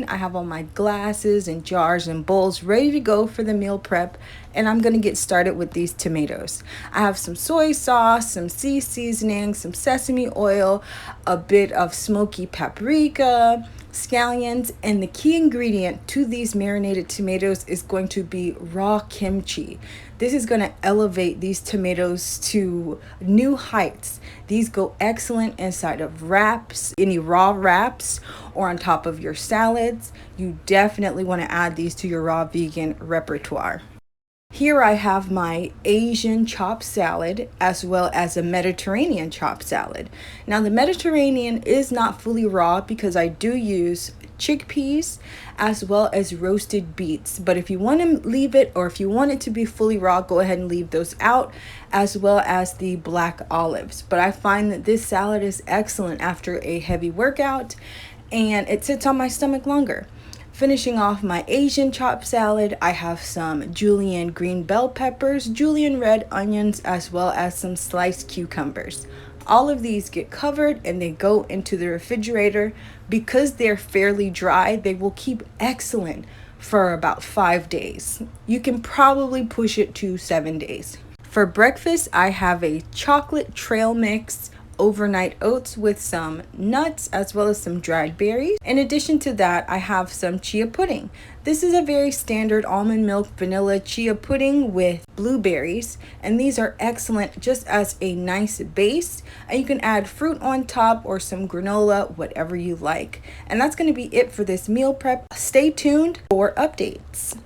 I have all my glasses and jars and bowls ready to go for the meal prep, and I'm going to get started with these tomatoes. I have some soy sauce, some seasoning, some sesame oil, a bit of smoky paprika, scallions, and the key ingredient to these marinated tomatoes is going to be raw kimchi. This is going to elevate these tomatoes to new heights. These go excellent inside of wraps, any raw wraps, or on top of your salads. You definitely want to add these to your raw vegan repertoire. Here I have my Asian chopped salad as well as a Mediterranean chopped salad. Now the Mediterranean is not fully raw because I do use chickpeas as well as roasted beets. But if you want to leave it, or if you want it to be fully raw, go ahead and leave those out, as well as the black olives. But I find that this salad is excellent after a heavy workout and it sits on my stomach longer. Finishing off my Asian chopped salad, I have some julienne green bell peppers, julienne red onions, as well as some sliced cucumbers. All of these get covered and they go into the refrigerator. Because they're fairly dry, they will keep excellent for about 5 days. You can probably push it to 7 days. For breakfast, I have a chocolate trail mix, overnight oats with some nuts as well as some dried berries. In addition to that, I have some chia pudding. This is a very standard almond milk vanilla chia pudding with blueberries, and these are excellent just as a nice base, and you can add fruit on top or some granola, whatever you like. And that's going to be it for this meal prep. Stay tuned for updates.